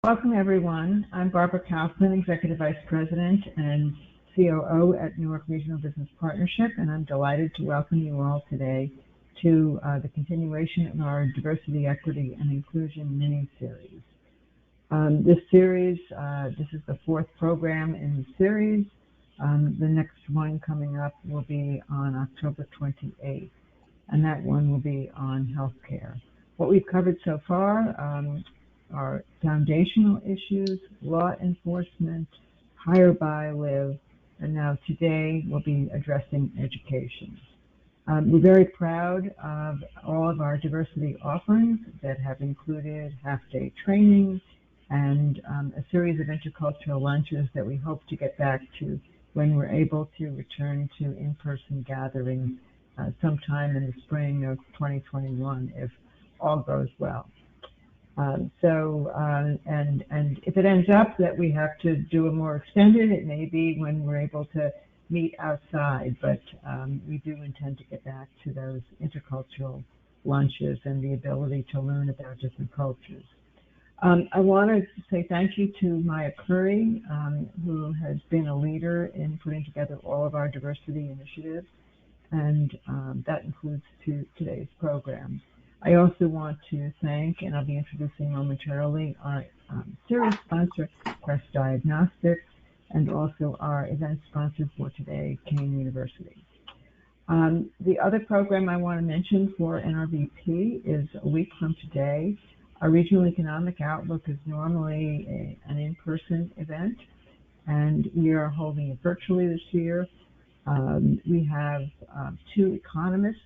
Welcome, everyone. I'm Barbara Kaufman, Executive Vice President and COO at Newark Regional Business Partnership, and I'm delighted to welcome you all today to the continuation of our Diversity, Equity, and Inclusion mini-series. This series, this is the fourth program in the series. The next one coming up will be on October 28th, and that one will be on healthcare. What we've covered so far are foundational issues, law enforcement, hire, buy, live, and now today we'll be addressing education. We're very proud of all of our diversity offerings that have included half-day training and a series of intercultural lunches that we hope to get back to when we're able to return to in-person gatherings sometime in the spring of 2021 if all goes well. And if it ends up that we have to do a more extended, it may be when we're able to meet outside, but we do intend to get back to those intercultural lunches and the ability to learn about different cultures. I want to say thank you to Maya Curry, who has been a leader in putting together all of our diversity initiatives, and that includes today's program. I also want to thank, and I'll be introducing momentarily, our series sponsor, Quest Diagnostics, and also our event sponsor for today, Kane University. The other program I want to mention for NRBP is a week from today. Our Regional Economic Outlook is normally an in-person event, and we are holding it virtually this year. We have two economists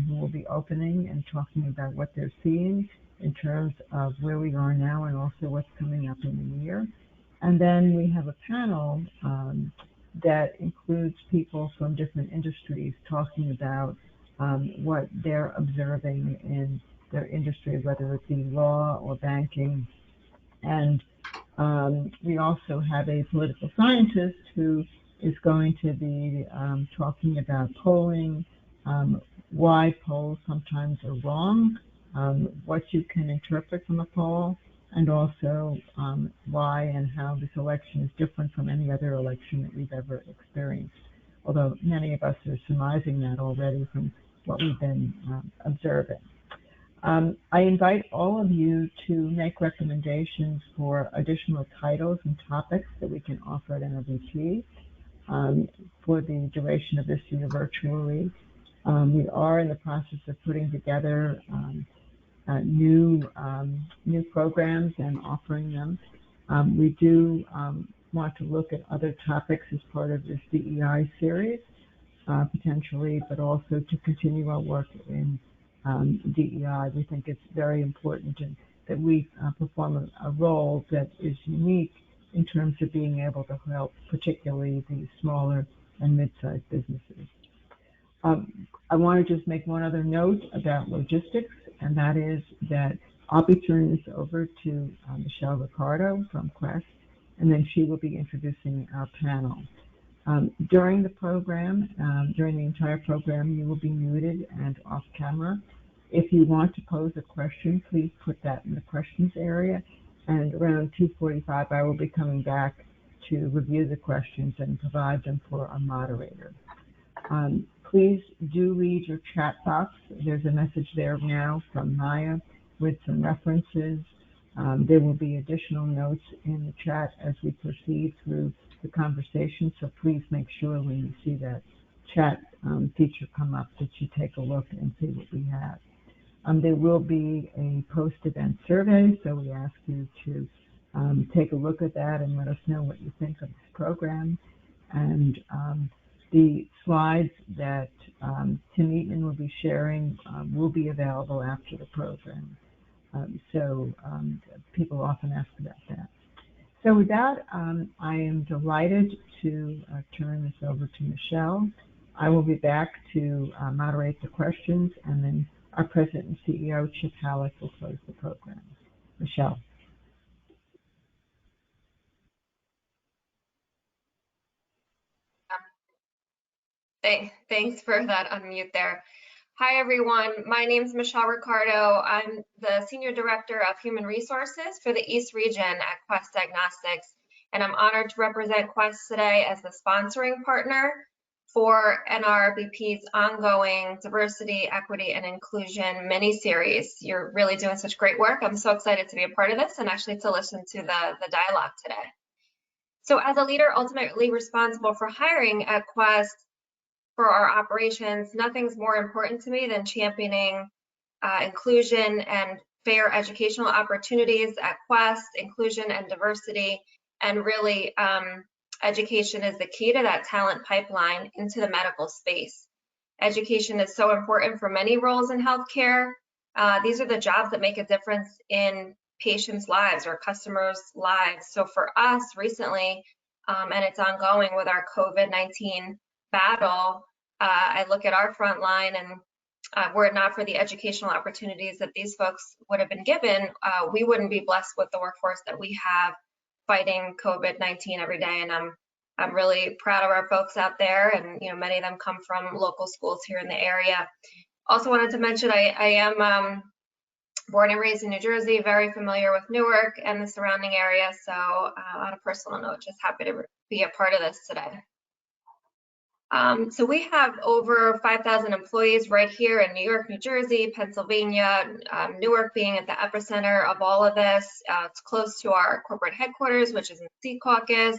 who will be opening and talking about what they're seeing in terms of where we are now and also what's coming up in the year. And then we have a panel that includes people from different industries talking about what they're observing in their industry, whether it be law or banking. And we also have a political scientist who is going to be talking about polling, why polls sometimes are wrong, what you can interpret from a poll, and also why and how this election is different from any other election that we've ever experienced, although many of us are surmising that already from what we've been observing. I invite all of you to make recommendations for additional titles and topics that we can offer at NRBP for the duration of this year virtually. We are in the process of putting together new programs and offering them. We do want to look at other topics as part of this DEI series, potentially, but also to continue our work in DEI. We think it's very important that we perform a role that is unique in terms of being able to help particularly the smaller and mid-sized businesses. I want to just make one other note about logistics, and that is that I'll be turning this over to Michelle Ricardo from Quest, and then she will be introducing our panel. During the program, during the entire program, you will be muted and off camera. If you want to pose a question, please put that in the questions area, and around 2:45 I will be coming back to review the questions and provide them for our moderator. Please do read your chat box. There's a message there now from Maya with some references. There will be additional notes in the chat as we proceed through the conversation, so please make sure when you see that chat feature come up that you take a look and see what we have. There will be a post-event survey, so we ask you to take a look at that and let us know what you think of this program. And the slides that Tim Eatman will be sharing will be available after the program. So people often ask about that. So with that, I am delighted to turn this over to Michelle. I will be back to moderate the questions, and then our President and CEO, Chip Halleck, will close the program. Michelle. Thanks for that unmute there. Hi, everyone. My name is Michelle Ricardo. I'm the Senior Director of Human Resources for the East Region at Quest Diagnostics, and I'm honored to represent Quest today as the sponsoring partner for NRBP's ongoing Diversity, Equity, and Inclusion mini-series. You're really doing such great work. I'm so excited to be a part of this and actually to listen to the dialogue today. So as a leader ultimately responsible for hiring at Quest, for our operations, nothing's more important to me than championing inclusion and fair educational opportunities at Quest, inclusion and diversity, and really education is the key to that talent pipeline into the medical space. Education is so important for many roles in healthcare. These are the jobs that make a difference in patients' lives or customers' lives. So for us recently, and it's ongoing with our COVID-19 battle, I look at our front line, and were it not for the educational opportunities that these folks would have been given, we wouldn't be blessed with the workforce that we have fighting COVID-19 every day. And I'm really proud of our folks out there, and many of them come from local schools here in the area. Also wanted to mention I am born and raised in New Jersey, very familiar with Newark and the surrounding area. So on a personal note, just happy to be a part of this today. So we have over 5,000 employees right here in New York, New Jersey, Pennsylvania, Newark being at the epicenter of all of this. It's close to our corporate headquarters, which is in Secaucus.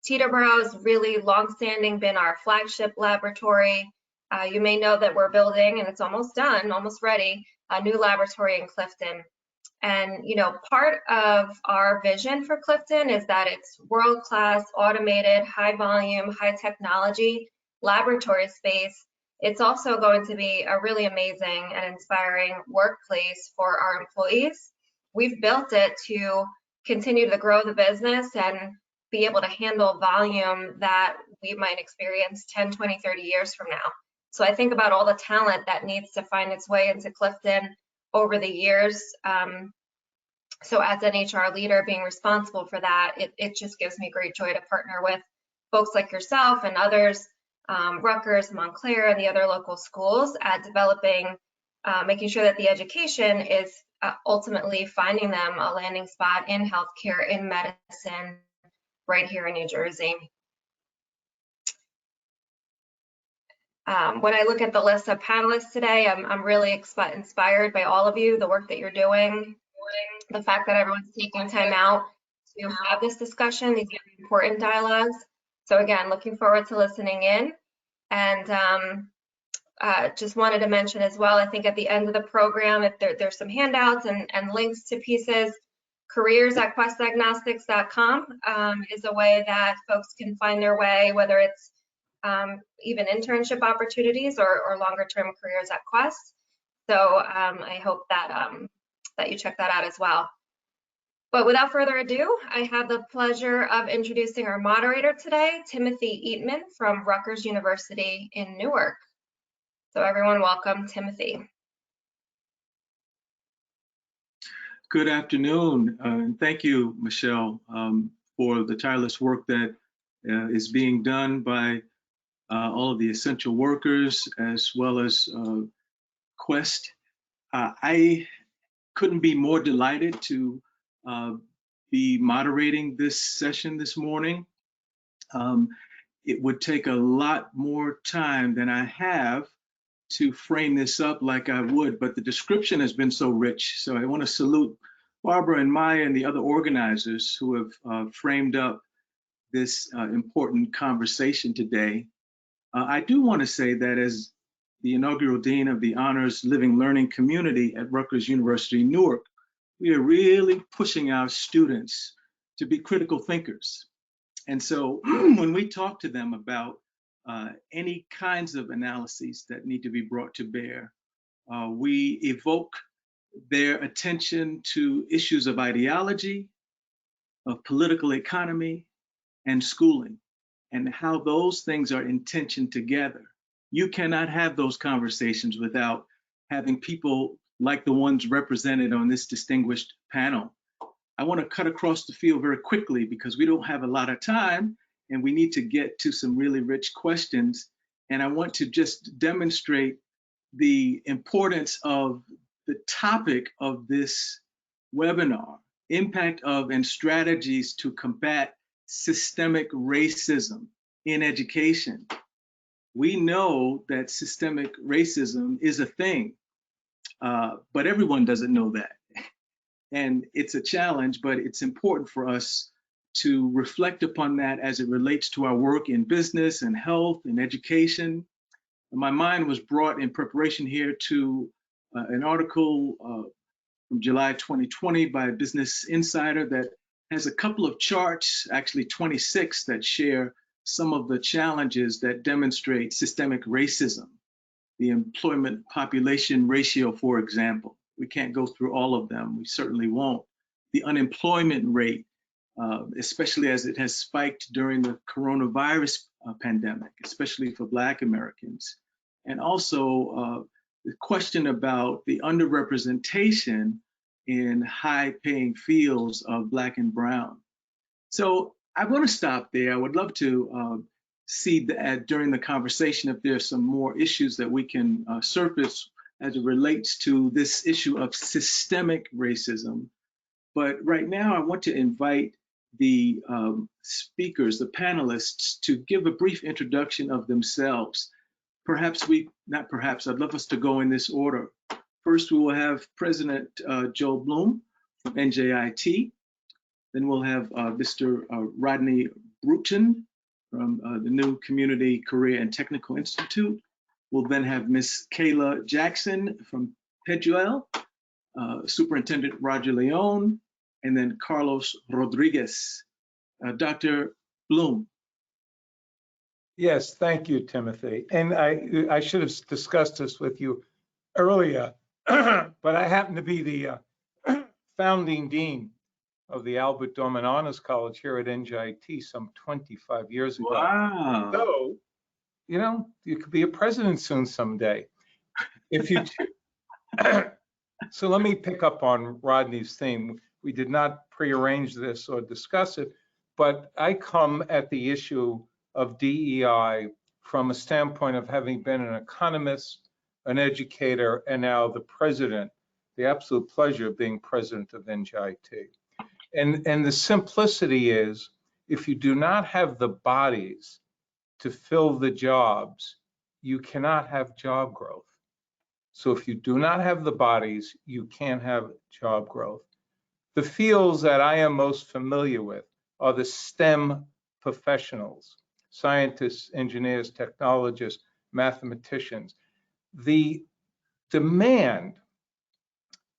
Teterboro has really longstanding been our flagship laboratory. You may know that we're building, and it's almost done, almost ready, a new laboratory in Clifton. And part of our vision for Clifton is that it's world-class, automated, high volume, high technology laboratory space. It's also going to be a really amazing and inspiring workplace for our employees. We've built it to continue to grow the business and be able to handle volume that we might experience 10, 20, 30 years from now. So I think about all the talent that needs to find its way into Clifton over the years. So as an HR leader being responsible for that, it just gives me great joy to partner with folks like yourself and others, Rutgers, Montclair, and the other local schools at developing, making sure that the education is ultimately finding them a landing spot in healthcare, in medicine, right here in New Jersey. When I look at the list of panelists today, I'm really inspired by all of you, the work that you're doing, the fact that everyone's taking time out to have this discussion, these are important dialogues. So again, looking forward to listening in. And just wanted to mention as well, I think at the end of the program, if there's some handouts and links to pieces, careers@questdiagnostics.com is a way that folks can find their way, whether it's even internship opportunities or longer term careers at Quest. So I hope that that you check that out as well. But without further ado, I have the pleasure of introducing our moderator today, Timothy Eatman from Rutgers University in Newark. So everyone, welcome, Timothy. Good afternoon, and thank you, Michelle, for the tireless work that is being done by all of the essential workers as well as Quest. I couldn't be more delighted to be moderating this session this morning. It would take a lot more time than I have to frame this up like I would, but the description has been so rich. So I want to salute Barbara and Maya and the other organizers who have framed up this important conversation today. I do want to say that as the inaugural Dean of the Honors Living Learning Community at Rutgers University, Newark, we are really pushing our students to be critical thinkers. And so when we talk to them about any kinds of analyses that need to be brought to bear, we evoke their attention to issues of ideology, of political economy, and schooling, and how those things are in tension together. You cannot have those conversations without having people like the ones represented on this distinguished panel. I want to cut across the field very quickly because we don't have a lot of time and we need to get to some really rich questions. And I want to just demonstrate the importance of the topic of this webinar, impact of and strategies to combat systemic racism in education. We know that systemic racism is a thing, but everyone doesn't know that. And it's a challenge, but it's important for us to reflect upon that as it relates to our work in business and health and education. My mind was brought in preparation here to an article from July 2020 by Business Insider that has a couple of charts, actually 26, that share some of the challenges that demonstrate systemic racism. The employment population ratio, for example. We can't go through all of them. We certainly won't. The unemployment rate, especially as it has spiked during the coronavirus pandemic, especially for Black Americans. And also the question about the underrepresentation in high-paying fields of Black and Brown. So I want to stop there. I would love to see that during the conversation if there's some more issues that we can surface as it relates to this issue of systemic racism. But right now, I want to invite the speakers, the panelists, to give a brief introduction of themselves. I'd love us to go in this order. First, we will have President Joe Bloom from NJIT. Then we'll have Mr. Rodney Bruton from the New Community Career and Technical Institute. We'll then have Ms. Kayla Jackson from Pejuel, Superintendent Roger Leon, and then Carlos Rodriguez. Dr. Bloom. Yes, thank you, Timothy. And I should have discussed this with you earlier, but I happen to be the founding dean of the Albert Dorman Honors College here at NJIT some 25 years ago. Wow. So, you know, you could be a president soon someday, if you choose. So let me pick up on Rodney's theme. We did not prearrange this or discuss it, but I come at the issue of DEI from a standpoint of having been an economist, an educator, and now the president, the absolute pleasure of being president of NJIT. And the simplicity is, if you do not have the bodies to fill the jobs, you cannot have job growth. So if you do not have the bodies, you can't have job growth. The fields that I am most familiar with are the STEM professionals, scientists, engineers, technologists, mathematicians. The demand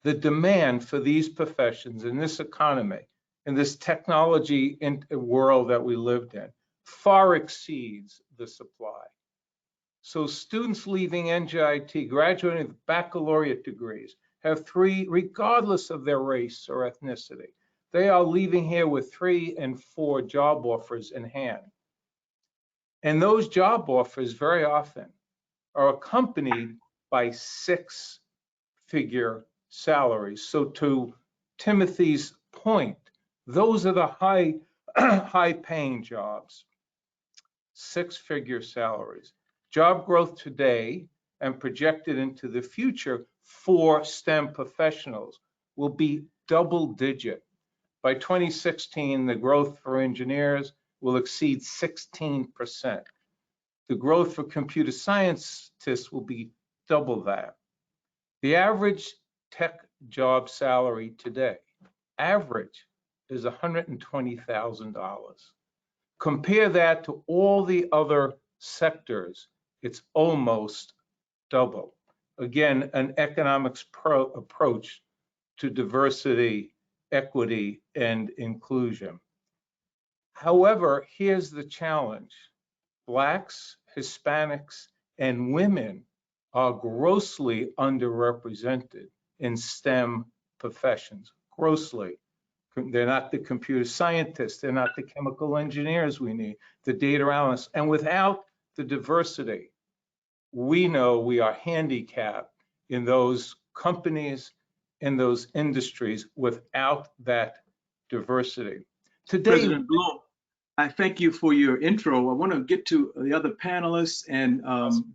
for these professions in this economy, in this technology world that we lived in, far exceeds the supply. So students leaving NJIT, graduating with baccalaureate degrees, have 3, regardless of their race or ethnicity. They are leaving here with 3 and 4 job offers in hand. And those job offers very often are accompanied by 6-figure salaries. So to Timothy's point, those are the high-paying jobs, 6-figure salaries. Job growth today and projected into the future for STEM professionals will be double-digit. By 2016, the growth for engineers will exceed 16%. The growth for computer scientists will be double that. The average tech job salary today, average, is $120,000. Compare that to all the other sectors, it's almost double. Again, an economics approach to diversity, equity, and inclusion. However, here's the challenge. Blacks, Hispanics, and women are grossly underrepresented in STEM professions, grossly. They're not the computer scientists, they're not the chemical engineers we need, the data analysts, and without the diversity, we know we are handicapped in those companies, in those industries without that diversity. Today, President Bloom, I thank you for your intro. I want to get to the other panelists, and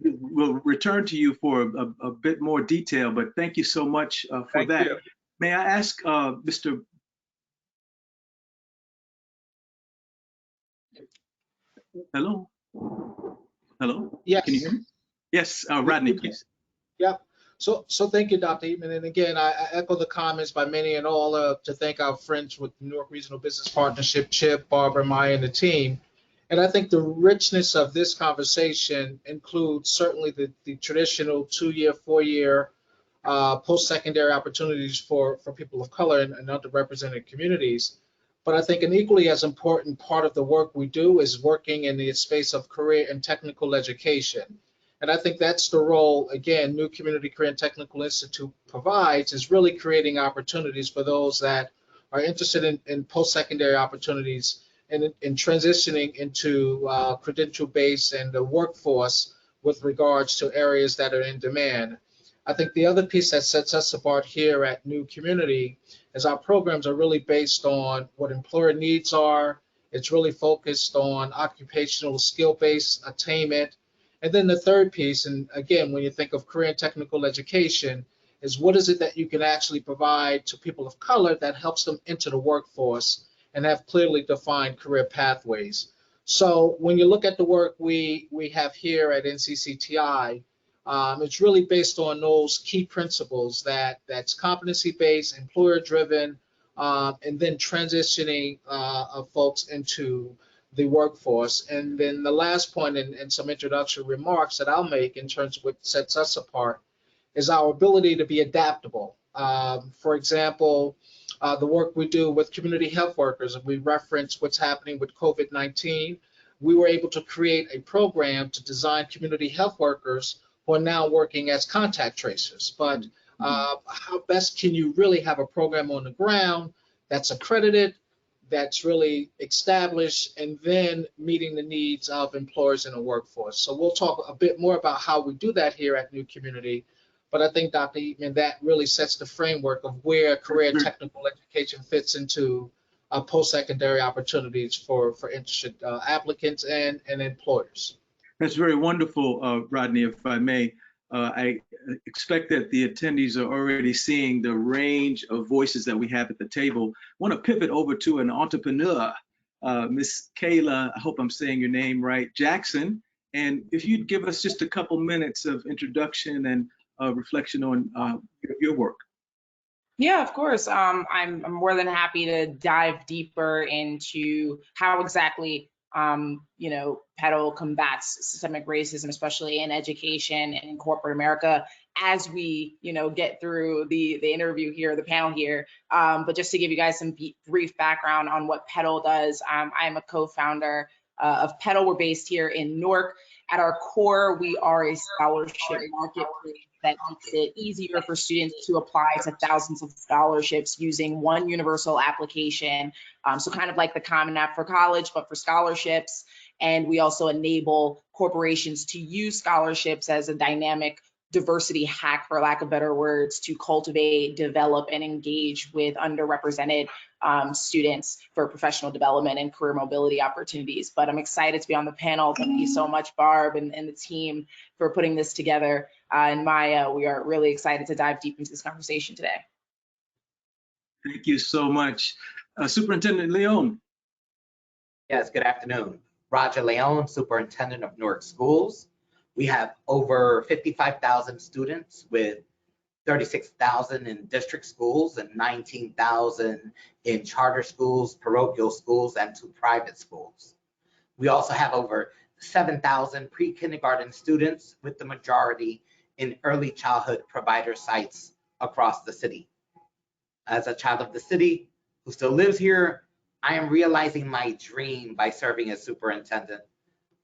we'll return to you for a bit more detail, but thank you so much for Thank that. you. May I ask Mr. Hello? Hello? Yes. Can you hear me? Yes, Rodney, please. Yep. So thank you, Dr. Eatman. And again, I echo the comments by many and all to thank our friends with New York Regional Business Partnership, Chip, Barbara, Maya, and the team. And I think the richness of this conversation includes certainly the traditional 2-year, 4-year post-secondary opportunities for people of color and underrepresented communities. But I think an equally as important part of the work we do is working in the space of career and technical education. And I think that's the role, again, New Community Career and Technical Institute provides, is really creating opportunities for those that are interested in post-secondary opportunities and in transitioning into credential-based and the workforce with regards to areas that are in demand. I think the other piece that sets us apart here at New Community is our programs are really based on what employer needs are. It's really focused on occupational skill-based attainment. And then the third piece, and again, when you think of career and technical education, is what is it that you can actually provide to people of color that helps them enter the workforce and have clearly defined career pathways. So when you look at the work we have here at NCCTI, it's really based on those key principles that's competency-based, employer-driven, and then transitioning of folks into the workforce. And then the last point and some introductory remarks that I'll make in terms of what sets us apart is our ability to be adaptable. For example, the work we do with community health workers, and we reference what's happening with COVID-19, we were able to create a program to design community health workers who are now working as contact tracers. But how best can you really have a program on the ground that's accredited, that's really established, and then meeting the needs of employers in the workforce? So we'll talk a bit more about how we do that here at New Community. But I think, Dr. Eatman, that really sets the framework of where career and technical education fits into post-secondary opportunities for interested applicants and employers. That's very wonderful, Rodney, if I may. I expect that the attendees are already seeing the range of voices that we have at the table. I want to pivot over to an entrepreneur, Miss Kayla, I hope I'm saying your name right, Jackson. And if you'd give us just a couple minutes of introduction and reflection on your work. Yeah, of course. I'm more than happy to dive deeper into how exactly Petal combats systemic racism, especially in education and in corporate America, as we, get through the interview here, the panel here. But just to give you guys some brief background on what Petal does, I'm a co-founder of Petal. We're based here in Newark. At our core, we are a scholarship marketplace that makes it easier for students to apply to thousands of scholarships using one universal application. So kind of like the Common App for college, but for scholarships. And we also enable corporations to use scholarships as a dynamic diversity hack, for lack of better words, to cultivate, develop, and engage with underrepresented students for professional development and career mobility opportunities. But I'm excited to be on the panel. Thank you so much, Barb, and the team for putting this together. And Maya, we are really excited to dive deep into this conversation today. Thank you so much. Superintendent Leon. Yes, good afternoon. Roger Leon, Superintendent of Newark Schools. We have over 55,000 students with 36,000 in district schools and 19,000 in charter schools, parochial schools, and 2 private schools. We also have over 7,000 pre-kindergarten students, with the majority in early childhood provider sites across the city. As a child of the city who still lives here, I am realizing my dream by serving as superintendent,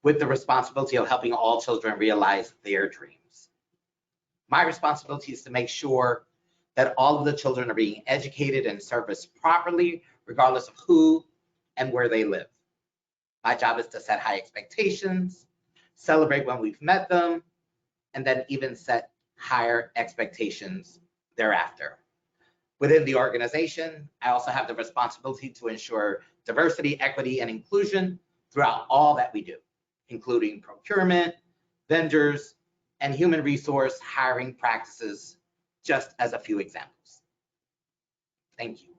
with the responsibility of helping all children realize their dreams. My responsibility is to make sure that all of the children are being educated and serviced properly, regardless of who and where they live. My job is to set high expectations, celebrate when we've met them, and then even set higher expectations thereafter. Within the organization, I also have the responsibility to ensure diversity, equity, and inclusion throughout all that we do, including procurement, vendors, and human resource hiring practices, just as a few examples. Thank you.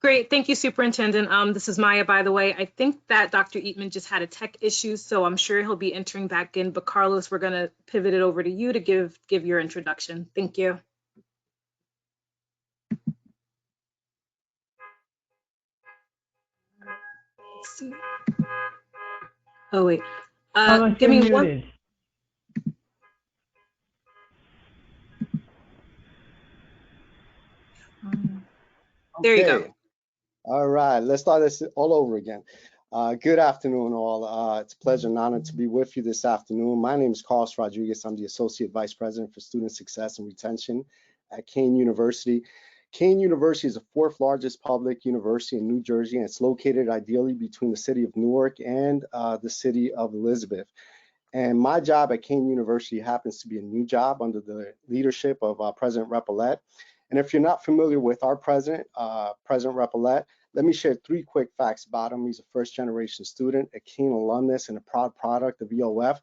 Great, thank you, Superintendent. This is Maya, by the way. I think that Dr. Eatman just had a tech issue, so I'm sure he'll be entering back in. But Carlos, we're gonna pivot it over to you to give your introduction. Thank you. Let's see. Oh wait, Carlos, give you're me one. muted. There you go. All right, let's start this all over again. Good afternoon, all. It's a pleasure and honor to be with you this afternoon. My name is Carlos Rodriguez. I'm the Associate Vice President for Student Success and Retention at Kean University. Kean University is the fourth largest public university in New Jersey, and it's located ideally between the city of Newark and the city of Elizabeth. And my job at Kean University happens to be a new job under the leadership of President Repollet. And if you're not familiar with our president, President Repollet, let me share 3 quick facts about him. He's a first-generation student, a Kean alumnus, and a proud product of EOF.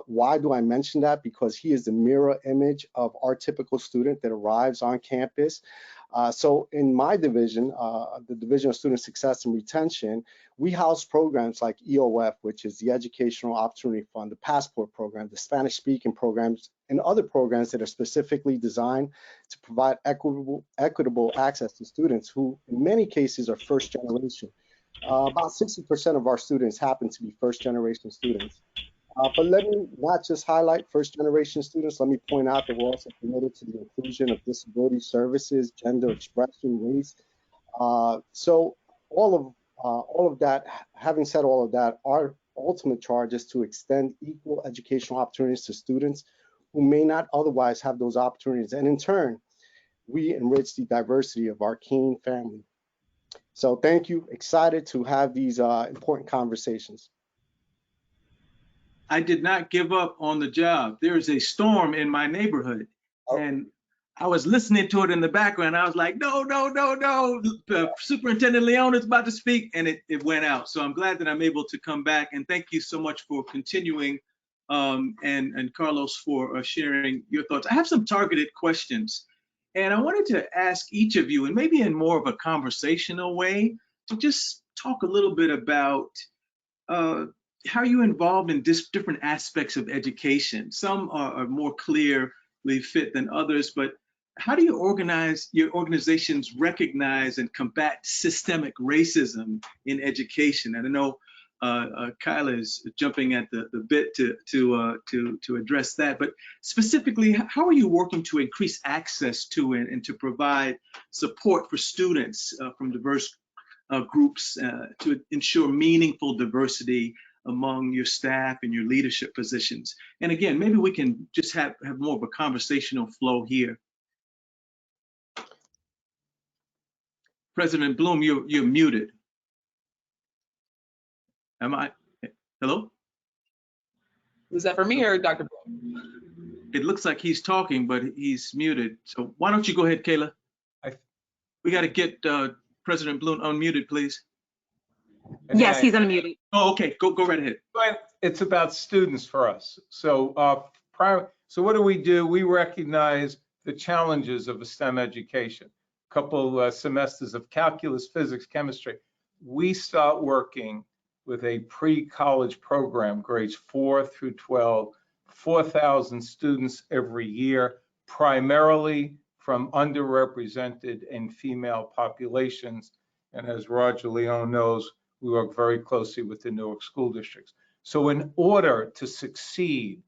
Why do I mention that? Because he is the mirror image of our typical student that arrives on campus. So in my division, the Division of Student Success and Retention, we house programs like EOF, which is the Educational Opportunity Fund, the Passport Program, the Spanish-speaking programs, and other programs that are specifically designed to provide equitable access to students who, in many cases, are first generation. About 60% of our students happen to be first generation students. But let me not just highlight first generation students, let me point out that we're also committed to the inclusion of disability services, gender expression, race. So all of that, having said all of that, our ultimate charge is to extend equal educational opportunities to students who may not otherwise have those opportunities. And in turn, we enrich the diversity of our Kean family. So thank you, excited to have these important conversations. I did not give up on the job. There is a storm in my neighborhood, and I was listening to it in the background. I was like, no, no, no, no. Superintendent Leon is about to speak, and it went out. So I'm glad that I'm able to come back, and thank you so much for continuing, and Carlos for sharing your thoughts. I have some targeted questions, and I wanted to ask each of you, and maybe in more of a conversational way, to just talk a little bit about how are you involved in different aspects of education? Some are more clearly fit than others, but how do you organize your organizations recognize and combat systemic racism in education? And I know Kyla is jumping at the bit to address that, but specifically, how are you working to increase access to and to provide support for students from diverse groups to ensure meaningful diversity among your staff and your leadership positions? And again, maybe we can just have more of a conversational flow here. President Bloom, you're muted. Am I? Hello? Was that for me or Dr. Bloom? It looks like he's talking, but he's muted. So why don't you go ahead, Kayla? We got to get President Bloom unmuted, please. Yes, he's unmuted. Oh, okay. Go right ahead. It's about students for us. So what do? We recognize the challenges of a STEM education. A couple semesters of calculus, physics, chemistry. We start working with a pre-college program, grades 4 through 12, 4,000 students every year, primarily from underrepresented and female populations. And as Roger Leon knows, we work very closely with the Newark school districts. So in order to succeed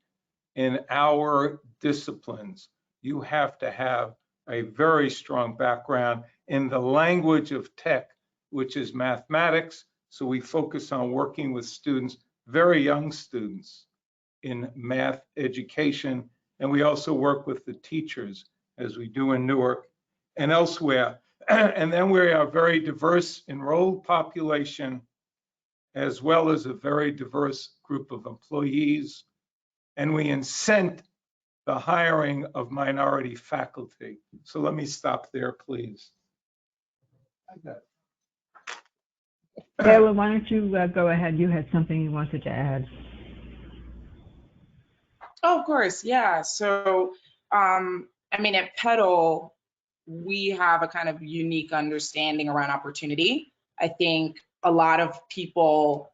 in our disciplines, you have to have a very strong background in the language of tech, which is mathematics. So we focus on working with students, very young students, in math education. And we also work with the teachers, as we do in Newark and elsewhere. And then we are a very diverse enrolled population, as well as a very diverse group of employees. And we incent the hiring of minority faculty. So let me stop there, please. Kayla, why don't you go ahead? You had something you wanted to add. Oh, of course, yeah. So, I mean, at Petal, we have a kind of unique understanding around opportunity. I think a lot of people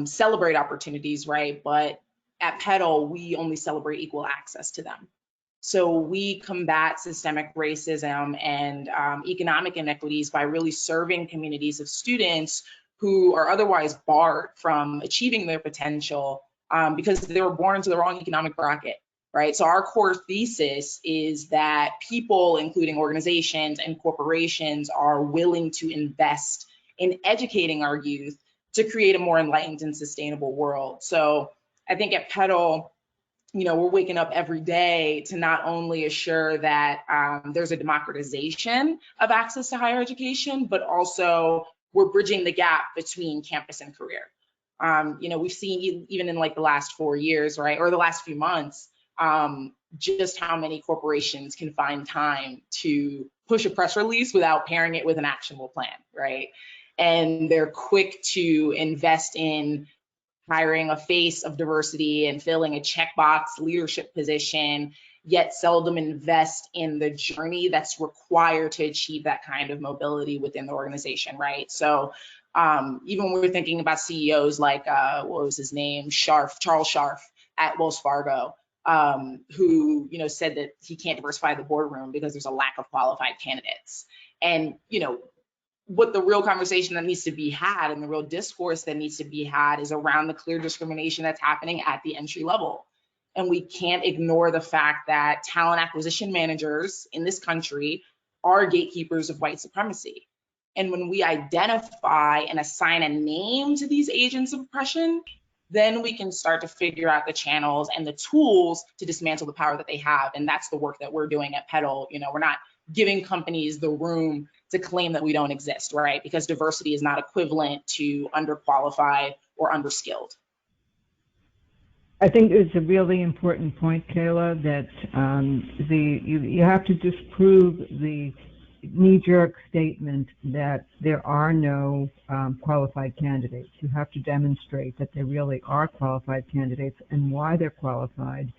celebrate opportunities, right? But at Petal, we only celebrate equal access to them. So we combat systemic racism and economic inequities by really serving communities of students who are otherwise barred from achieving their potential because they were born into the wrong economic bracket, right? So our core thesis is that people, including organizations and corporations, are willing to invest in educating our youth to create a more enlightened and sustainable world. So I think at Petal, you know, we're waking up every day to not only assure that there's a democratization of access to higher education, but also we're bridging the gap between campus and career. You know, we've seen even in like the last 4 years, right, or the last few months, just how many corporations can find time to push a press release without pairing it with an actionable plan, right? And they're quick to invest in hiring a face of diversity and filling a checkbox leadership position, yet seldom invest in the journey that's required to achieve that kind of mobility within the organization, right? So even when we're thinking about CEOs like, what was his name, Charles Scharf at Wells Fargo, who, you know, said that he can't diversify the boardroom because there's a lack of qualified candidates. And, you know, what the real conversation that needs to be had and the real discourse that needs to be had is around the clear discrimination that's happening at the entry level. And we can't ignore the fact that talent acquisition managers in this country are gatekeepers of white supremacy. And when we identify and assign a name to these agents of oppression, then we can start to figure out the channels and the tools to dismantle the power that they have. And that's the work that we're doing at Petal. You know, we're not giving companies the room to claim that we don't exist, right? Because diversity is not equivalent to underqualified or underskilled. I think it's a really important point, Kayla, that you have to disprove the knee-jerk statement that there are no qualified candidates. You have to demonstrate that there really are qualified candidates and why they're qualified.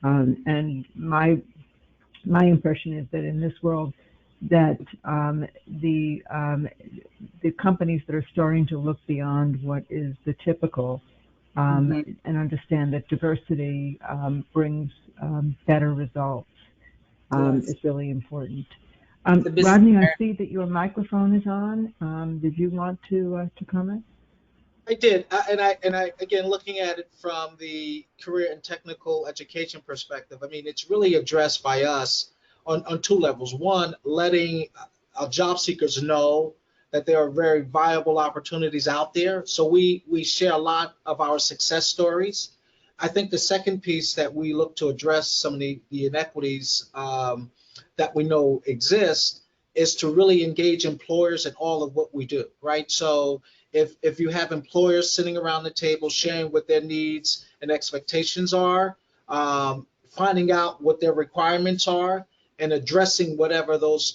And my impression is that in this world, that the companies that are starting to look beyond what is the typical and understand that diversity brings better results is really important. Rodney, I see that your microphone is on. Did you want to comment? I did, and I again, looking at it from the career and technical education perspective, I mean, it's really addressed by us on two levels. One, letting job seekers know that there are very viable opportunities out there. So we share a lot of our success stories. I think the second piece that we look to address some of the inequities that we know exist is to really engage employers in all of what we do, right? So if you have employers sitting around the table sharing what their needs and expectations are, finding out what their requirements are, and addressing whatever those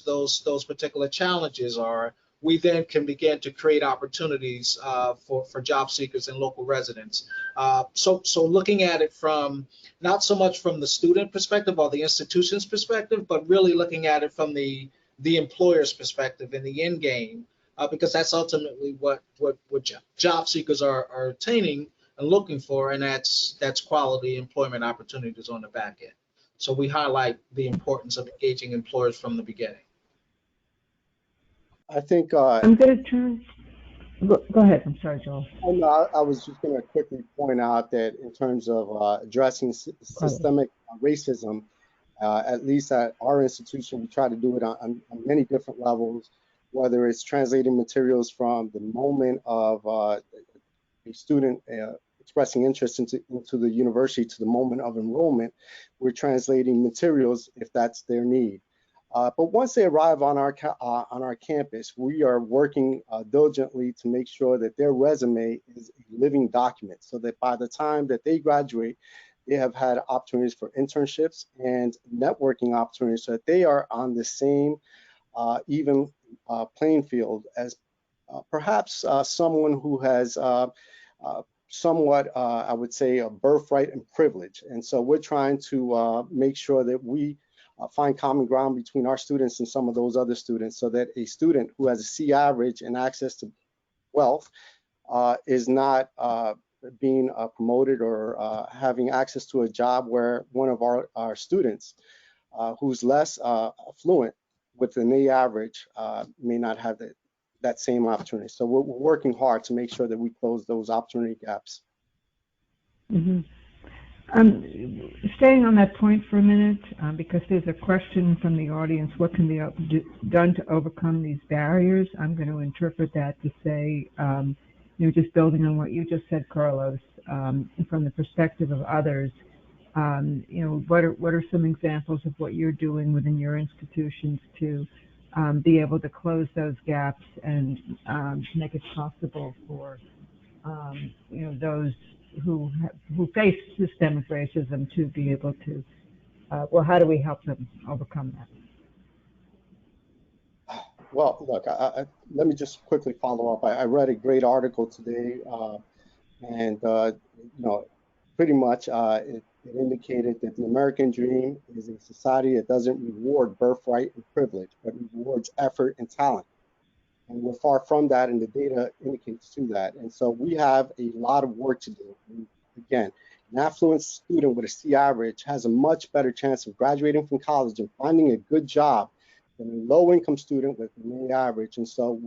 particular challenges are, we then can begin to create opportunities for job seekers and local residents. So looking at it from not so much from the student perspective or the institution's perspective, but really looking at it from the employer's perspective in the end game, because that's ultimately what job seekers are attaining and looking for, and that's quality employment opportunities on the back end. So we highlight the importance of engaging employers from the beginning. I think I'm going to turn. Go ahead. I'm sorry, Joel. I was just going to quickly point out that in terms of addressing systemic racism, at least at our institution, we try to do it on many different levels, whether it's translating materials from the moment of a student expressing interest into the university to the moment of enrollment. We're translating materials if that's their need. But once they arrive on our campus, we are working diligently to make sure that their resume is a living document, so that by the time that they graduate, they have had opportunities for internships and networking opportunities, so that they are on the same even playing field as perhaps someone who has somewhat, I would say, a birthright and privilege. And so we're trying to make sure that we find common ground between our students and some of those other students, so that a student who has a C average and access to wealth is not being promoted or having access to a job where one of our students who's less affluent with an A average may not have that same opportunity. So we're working hard to make sure that we close those opportunity gaps. Mm-hmm. Staying on that point for a minute, because there's a question from the audience, what can be done to overcome these barriers? I'm going to interpret that to say, just building on what you just said, Carlos, from the perspective of others, what are some examples of what you're doing within your institutions to be able to close those gaps and make it possible for those who face systemic racism to be able to, how do we help them overcome that? Well, look, let me just quickly follow up. I read a great article today, and pretty much it indicated that the American dream is a society that doesn't reward birthright and privilege, but rewards effort and talent. And we're far from that, and the data indicates to that. And so we have a lot of work to do. And again, an affluent student with a C average has a much better chance of graduating from college and finding a good job than a low-income student with an A average. And so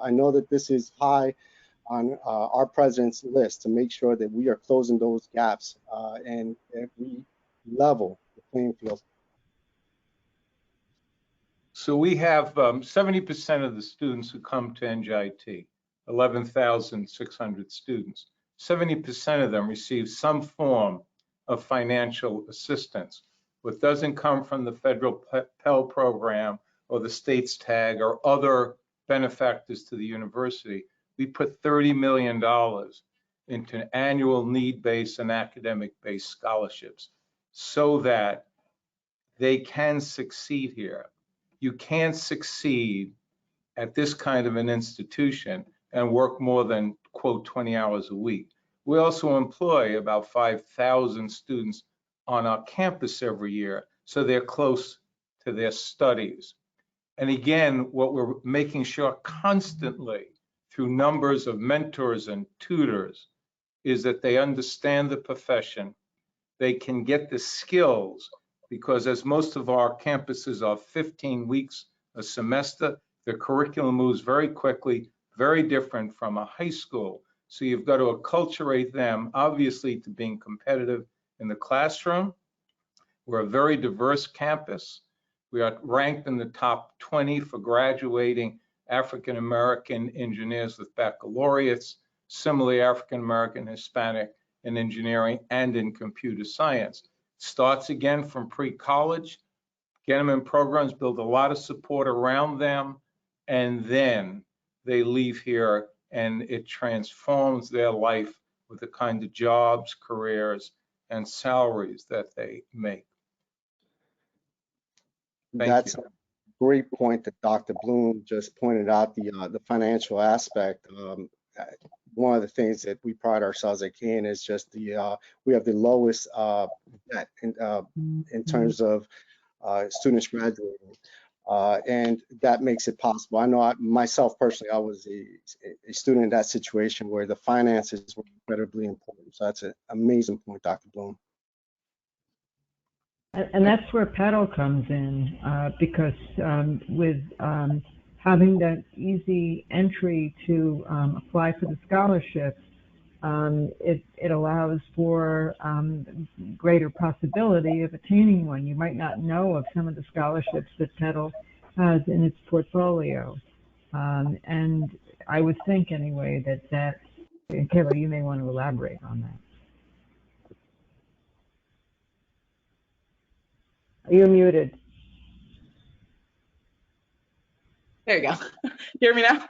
I know that this is high on our president's list to make sure that we are closing those gaps and that we level the playing field. So we have 70% of the students who come to NJIT, 11,600 students. 70% of them receive some form of financial assistance. What doesn't come from the federal Pell program or the state's tag or other benefactors to the university, we put $30 million into annual need-based and academic-based scholarships so that they can succeed here. You can't succeed at this kind of an institution and work more than, quote, 20 hours a week. We also employ about 5,000 students on our campus every year, so they're close to their studies. And again, what we're making sure constantly through numbers of mentors and tutors is that they understand the profession, they can get the skills, because as most of our campuses are 15 weeks a semester, the curriculum moves very quickly, very different from a high school. So you've got to acculturate them, obviously, to being competitive in the classroom. We're a very diverse campus. We are ranked in the top 20 for graduating African-American engineers with baccalaureates, similarly African-American, Hispanic in engineering and in computer science. Starts again from pre-college, get them in programs, build a lot of support around them, and then they leave here and it transforms their life with the kind of jobs, careers, and salaries that they make. That's a great point that Dr. Bloom just pointed out, the financial aspect. One of the things that we pride ourselves at Kane is just we have the lowest debt in terms of students graduating, and that makes it possible. I know myself personally, I was a student in that situation where the finances were incredibly important. So that's an amazing point, Dr. Bloom. And that's where PEDAL comes in, because with having that easy entry to apply for the scholarship, it allows for greater possibility of attaining one. You might not know of some of the scholarships that PEDAL has in its portfolio. And I would think anyway that, and Kayla, you may want to elaborate on that. You're muted. There you go. Hear me now?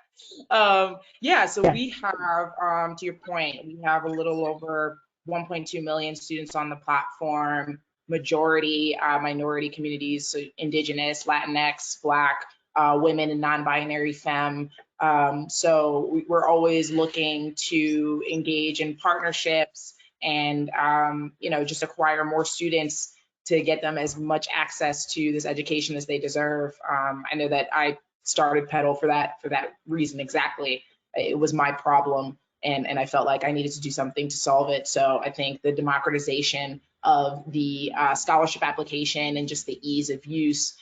Yeah, so we have, to your point, we have a little over 1.2 million students on the platform, majority minority communities, so Indigenous, Latinx, Black, women and non-binary femme, So we're always looking to engage in partnerships and, just acquire more students to get them as much access to this education as they deserve. I know that I started Petal for that reason exactly. It was my problem, and I felt like I needed to do something to solve it. So I think the democratization of the scholarship application and just the ease of use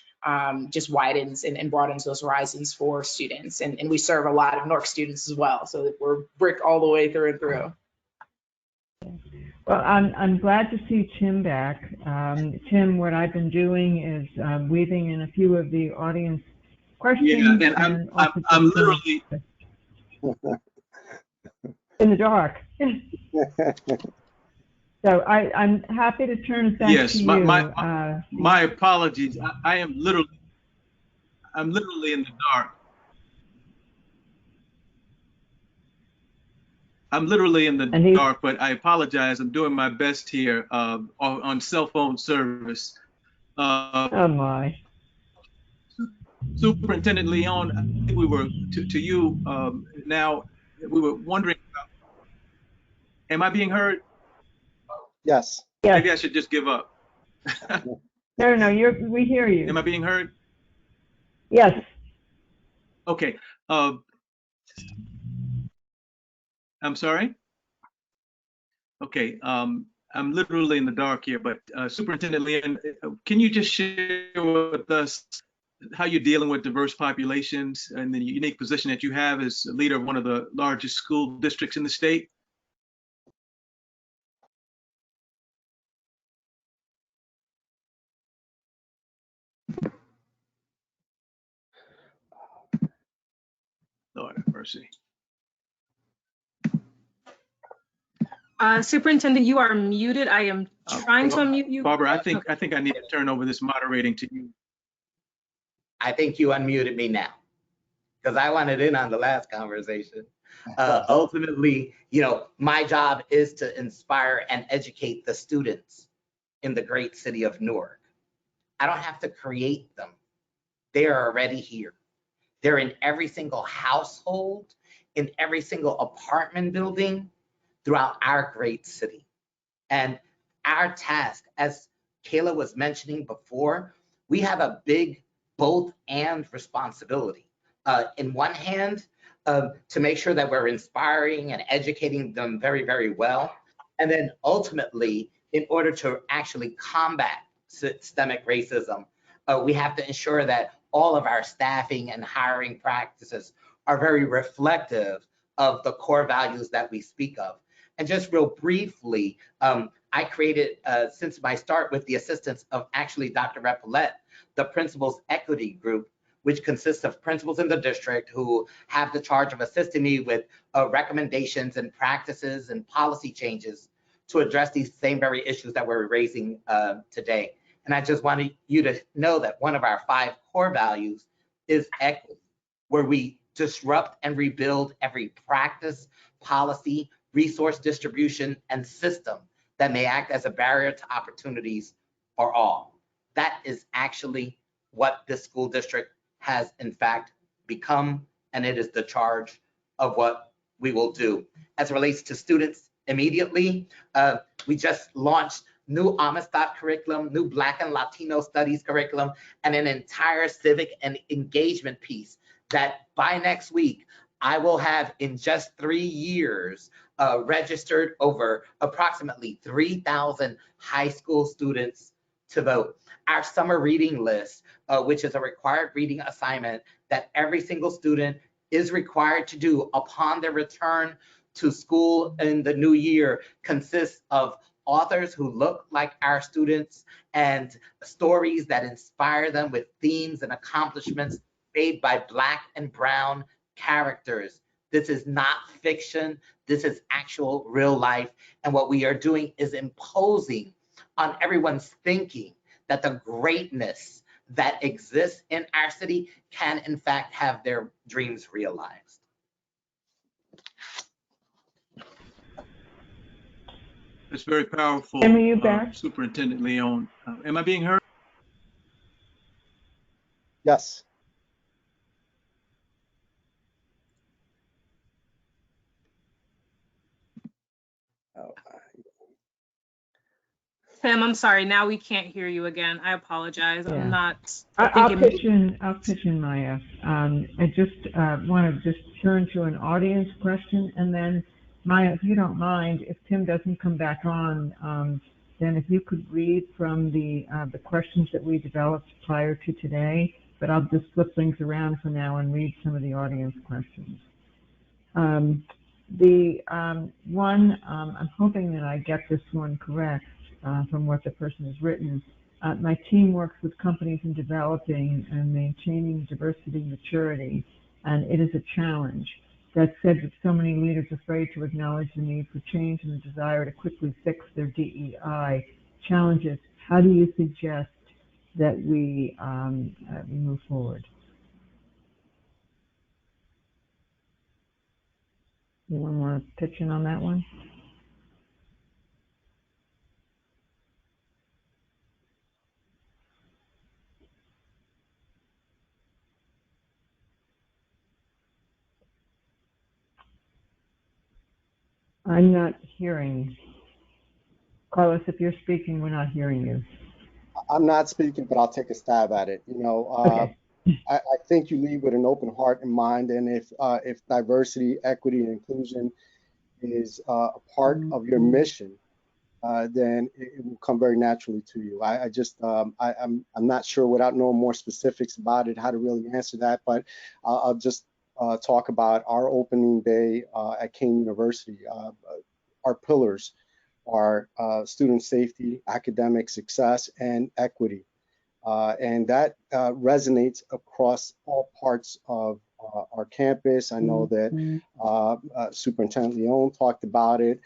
just widens and broadens those horizons for students. And we serve a lot of NORC students as well, so that we're brick all the way through and through. Well, I'm glad to see Tim back. Tim, what I've been doing is weaving in a few of the audience questions. Yeah, and I'm literally in the dark. So I'm happy to turn it back to you. Yes, my apologies. I'm literally in the dark. I'm literally in the dark, but I apologize. I'm doing my best here on cell phone service. Oh my. Superintendent Leon, I think we were to you now. We were wondering, am I being heard? Yes. Maybe I should just give up. No, we hear you. Am I being heard? Yes. Okay. I'm sorry. Okay. I'm literally in the dark here, but Superintendent Leon, can you just share with us how you're dealing with diverse populations and the unique position that you have as a leader of one of the largest school districts in the state? Lord have mercy. Superintendent, you are muted. I am trying to unmute you. Barbara, I think I need to turn over this moderating to you. I think you unmuted me now because I wanted in on the last conversation. Ultimately, my job is to inspire and educate the students in the great city of Newark. I don't have to create them. They are already here. They're in every single household, in every single apartment building throughout our great city. And our task, as Kayla was mentioning before, we have a big both and responsibility. In one hand, to make sure that we're inspiring and educating them very, very well. And then ultimately, in order to actually combat systemic racism, we have to ensure that all of our staffing and hiring practices are very reflective of the core values that we speak of. And just real briefly, I created, since my start with the assistance of actually Dr. Repollet, the Principals Equity Group, which consists of principals in the district who have the charge of assisting me with recommendations and practices and policy changes to address these same very issues that we're raising today. And I just wanted you to know that one of our 5 core values is equity, where we disrupt and rebuild every practice, policy, resource distribution, and system that may act as a barrier to opportunities for all. That is actually what this school district has in fact become, and it is the charge of what we will do. As it relates to students immediately, we just launched new Amistad curriculum, new Black and Latino studies curriculum, and an entire civic and engagement piece that by next week, I will have in just 3 years registered over approximately 3,000 high school students to vote. Our summer reading list, which is a required reading assignment that every single student is required to do upon their return to school in the new year, consists of authors who look like our students and stories that inspire them with themes and accomplishments made by Black and Brown characters. This is not fiction. This is actual real life. And what we are doing is imposing on everyone's thinking that the greatness that exists in our city can in fact have their dreams realized. It's very powerful, Superintendent Leon. Am I being heard? Yes. Tim, I'm sorry. Now we can't hear you again. I apologize. Yeah. I'm not. I'll pitch in, Maya. I just want to just turn to an audience question, and then Maya, if you don't mind, if Tim doesn't come back on, then if you could read from the questions that we developed prior to today, but I'll just flip things around for now and read some of the audience questions. I'm hoping that I get this one correct from what the person has written. My team works with companies in developing and maintaining diversity maturity, and it is a challenge. That said, with so many leaders afraid to acknowledge the need for change and the desire to quickly fix their DEI challenges, how do you suggest that we move forward? Anyone want to pitch in on that one? I'm not hearing. Carlos, if you're speaking, we're not hearing you. I'm not speaking, but I'll take a stab at it. Okay. I think you lead with an open heart and mind, and if diversity, equity, and inclusion is a part of your mission, then it will come very naturally to you. I'm not sure, without knowing more specifics about it, how to really answer that, but I'll just talk about our opening day at Kane University. Our pillars are student safety, academic success, and equity. And that resonates across all parts of our campus. I know that Superintendent Leon talked about it,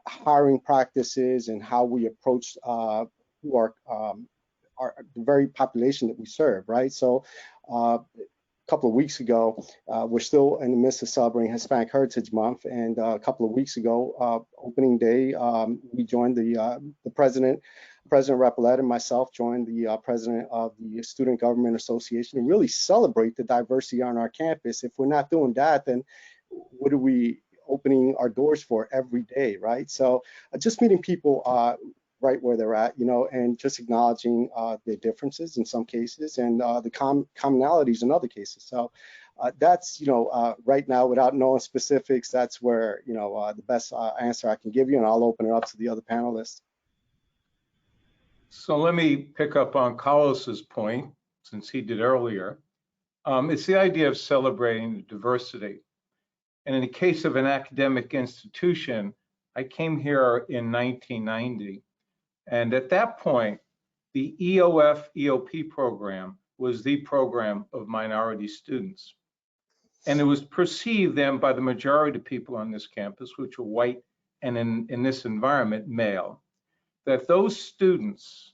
hiring practices and how we approach who are the very population that we serve, right? So couple of weeks ago, we're still in the midst of celebrating Hispanic Heritage Month, and a couple of weeks ago, opening day, we joined the President Repollet and myself joined the president of the Student Government Association to really celebrate the diversity on our campus. If we're not doing that, then what are we opening our doors for every day, right? So just meeting people right where they're at, and just acknowledging the differences in some cases and the commonalities in other cases. So that's, right now, without knowing specifics, that's where, the best answer I can give you, and I'll open it up to the other panelists. So let me pick up on Carlos's point, since he did earlier. It's the idea of celebrating diversity. And in the case of an academic institution, I came here in 1990. And at that point, the EOP program was the program of minority students. And it was perceived then by the majority of people on this campus, which were white and in this environment, male, that those students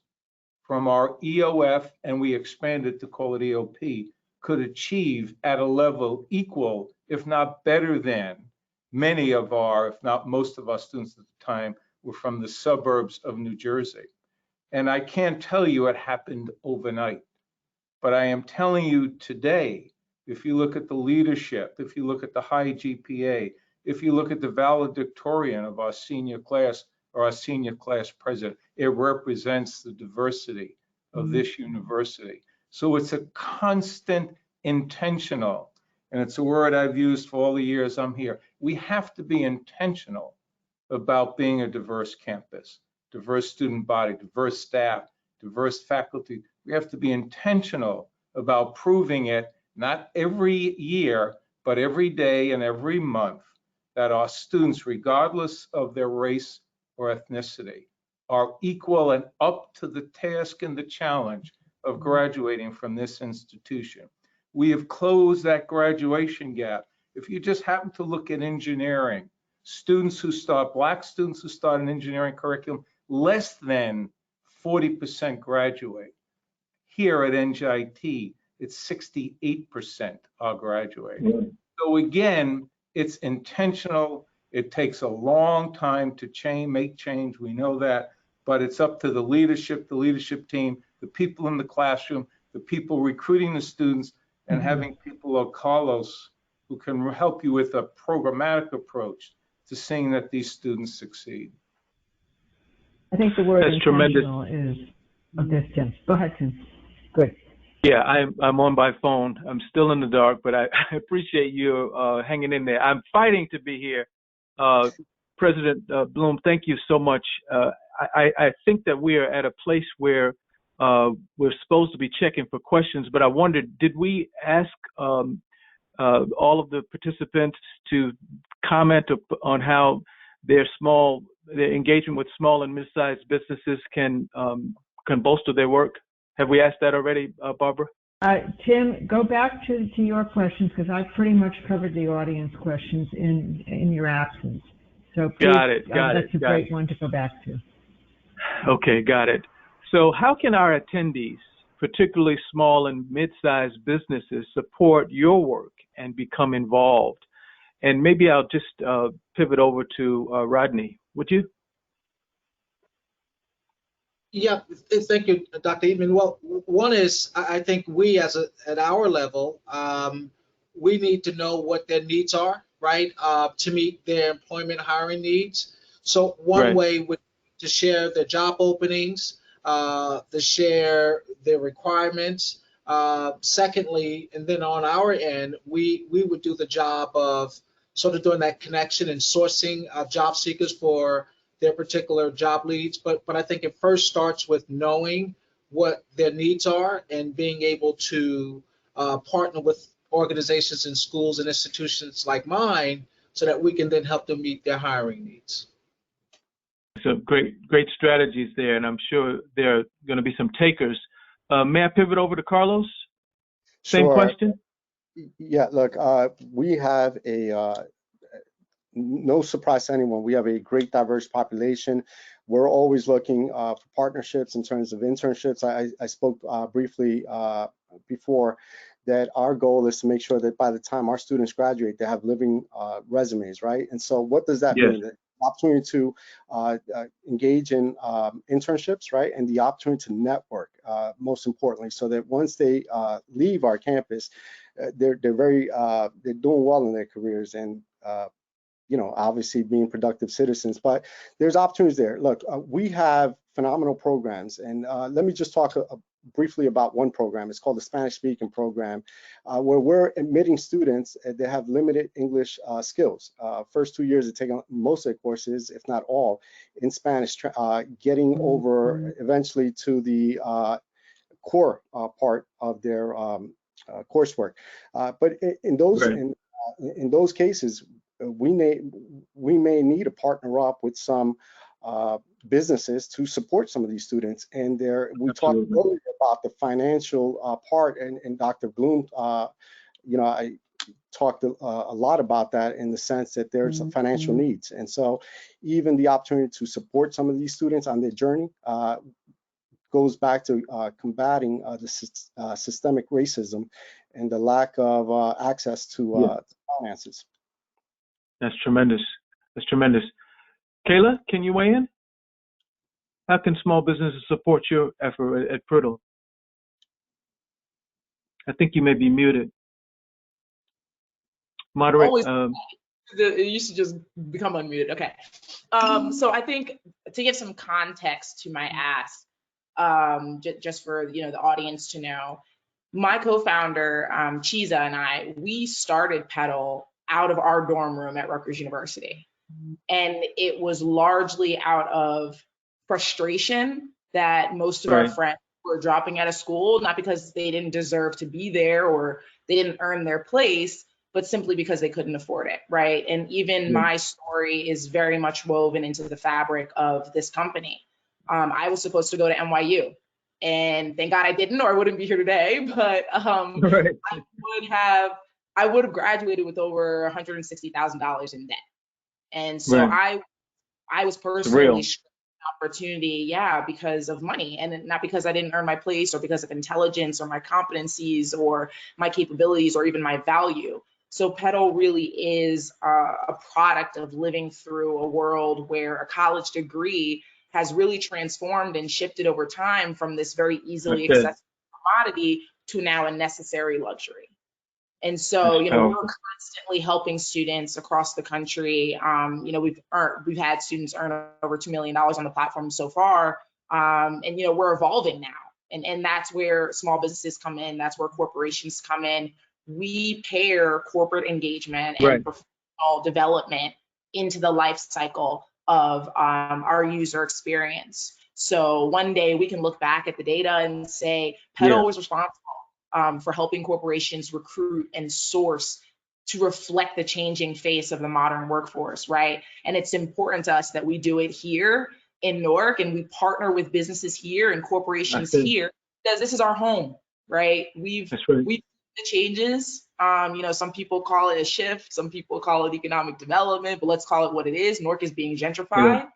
from our EOF, and we expanded to call it EOP, could achieve at a level equal, if not better than, many of our, if not most of our students at the time were from the suburbs of New Jersey. And I can't tell you it happened overnight, but I am telling you today, if you look at the leadership, if you look at the high GPA, if you look at the valedictorian of our senior class or our senior class president, it represents the diversity of this university. So it's a constant intentional, and it's a word I've used for all the years I'm here. We have to be intentional about being a diverse campus, diverse student body, diverse staff, diverse faculty. We have to be intentional about proving it, not every year, but every day and every month, that our students, regardless of their race or ethnicity, are equal and up to the task and the challenge of graduating from this institution. We have closed that graduation gap. If you just happen to look at engineering, Black students who start an engineering curriculum, less than 40% graduate. Here at NJIT, it's 68% are graduating. So again, it's intentional. It takes a long time to make change. We know that, but it's up to the leadership team, the people in the classroom, the people recruiting the students, and having people like Carlos who can help you with a programmatic approach to seeing that these students succeed. I think the word That's tremendous. intentional is of this, Tim. Go ahead, Tim. Good. Yeah, I'm on by phone. I'm still in the dark, but I appreciate you hanging in there. I'm fighting to be here. President Bloom, thank you so much. I think that we are at a place where we're supposed to be checking for questions, but I wondered, did we ask all of the participants to comment on how their engagement with small and mid-sized businesses can bolster their work? Have we asked that already, Barbara? Tim, go back to your questions, because I've pretty much covered the audience questions in your absence. So please, got it. That's a great one to go back to. Okay, got it. So how can our attendees, particularly small and mid-sized businesses, support your work and become involved? And maybe I'll just pivot over to Rodney. Would you? Yeah, thank you, Dr. Eatman. Well, one is I think we at our level, we need to know what their needs are, right, to meet their employment hiring needs. So one way would be to share their job openings, to share their requirements. Secondly, and then on our end, we would do the job of sort of doing that connection and sourcing job seekers for their particular job leads, but I think it first starts with knowing what their needs are and being able to partner with organizations and schools and institutions like mine so that we can then help them meet their hiring needs. So great strategies there, and I'm sure there are going to be some takers. May I pivot over to Carlos? Same question? Yeah, look, we have no surprise to anyone, we have a great diverse population. We're always looking for partnerships in terms of internships. I spoke briefly before that our goal is to make sure that by the time our students graduate, they have living resumes, right? And so what does that mean? The opportunity to engage in internships, right? And the opportunity to network, most importantly, so that once they leave our campus, they're doing well in their careers and obviously being productive citizens, but there's opportunities there. Look, we have phenomenal programs, and let me just talk briefly about one program. It's called the Spanish Speaking Program, where we're admitting students that have limited English skills. First 2 years, they take most of their courses, if not all, in Spanish, getting over eventually to the core part of their coursework. But in those cases, we may need to partner up with some businesses to support some of these students. And we talked earlier about the financial part, and Dr. Bloom, I talked a lot about that in the sense that there's some financial needs. And so even the opportunity to support some of these students on their journey goes back to combating the systemic racism and the lack of access to finances. That's tremendous. That's tremendous. Kayla, can you weigh in? How can small businesses support your effort at Priddle? I think you may be muted. Moderate. It used to just become unmuted. Okay. So I think to give some context to my ask, just for the audience to know, my co-founder Chiza and I, we started Petal out of our dorm room at Rutgers University, and it was largely out of frustration that most of our friends were dropping out of school, not because they didn't deserve to be there or they didn't earn their place, but simply because they couldn't afford it, right? And even my story is very much woven into the fabric of this company. I was supposed to go to NYU, and thank God I didn't, or I wouldn't be here today. But I would have graduated with over $160,000 in debt, and so I was personally opportunity, because of money, and not because I didn't earn my place or because of intelligence or my competencies or my capabilities or even my value. So Petal really is a product of living through a world where a college degree has really transformed and shifted over time from this very easily accessible commodity to now a necessary luxury. And so, That's we're powerful. constantly helping students across the country. We've had students earn over $2 million on the platform so far. And, we're evolving now. And that's where small businesses come in. That's where corporations come in. We pair corporate engagement and Right. professional development into the life cycle of our user experience. So one day we can look back at the data and say, Petal was responsible for helping corporations recruit and source to reflect the changing face of the modern workforce, right? And it's important to us that we do it here in Newark, and we partner with businesses here and corporations here, because this is our home, right? We've the changes. Some people call it a shift, some people call it economic development, but let's call it what it is. Newark is being gentrified,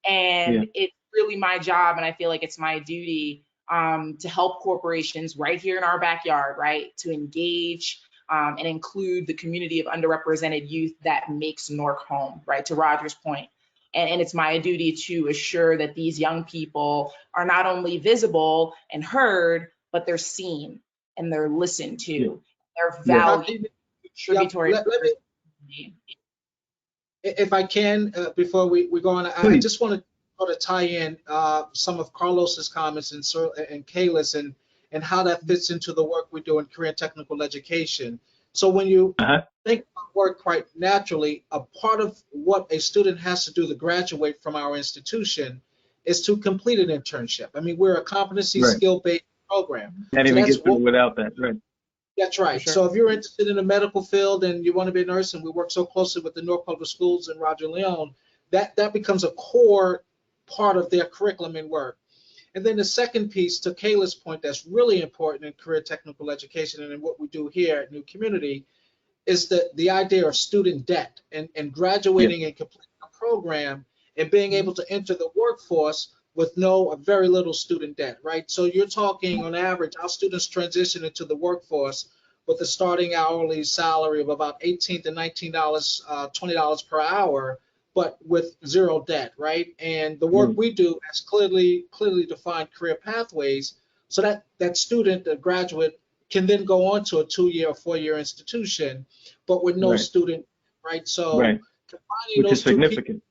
and it's really my job, and I feel like it's my duty to help corporations right here in our backyard, right, to engage and include the community of underrepresented youth that makes Newark home, right, to Roger's point. And it's my duty to assure that these young people are not only visible and heard, but they're seen and they're listened to. They're valued, contributory. If I can, before we go on, I just want to sort of tie in some of Carlos's comments and Kayla's and how that fits into the work we do in career and technical education. So when you think about work quite naturally, a part of what a student has to do to graduate from our institution is to complete an internship. I mean, we're a competency skill-based program. Can't even get through without that, right? That's right. Sure. So if you're interested in the medical field and you want to be a nurse, and we work so closely with the Newark Public Schools and Roger Leone, that becomes a core part of their curriculum and work. And then the second piece, to Kayla's point, that's really important in career technical education and in what we do here at New Community, is the idea of student debt and graduating and completing a program and being able to enter the workforce with very little student debt, right? So you're talking on average, our students transition into the workforce with a starting hourly salary of about $18 to $19, $20 per hour, but with zero debt, right? And the work we do has clearly defined career pathways so that student, the graduate, can then go on to a 2-year or 4-year institution, but with no student, right? So combining which those is significant.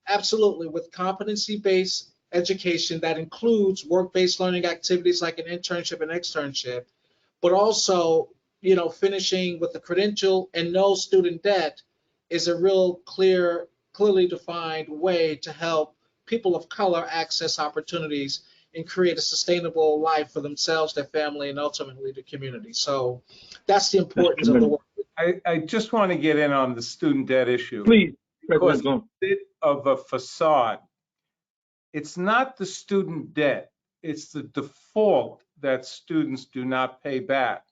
Absolutely, with competency-based education that includes work-based learning activities like an internship and externship, but also, finishing with a credential and no student debt is a real clearly defined way to help people of color access opportunities and create a sustainable life for themselves, their family, and ultimately the community. So that's the importance of the work. I just want to get in on the student debt issue. Please, because it's a bit of a facade. It's not the student debt, it's the default that students do not pay back.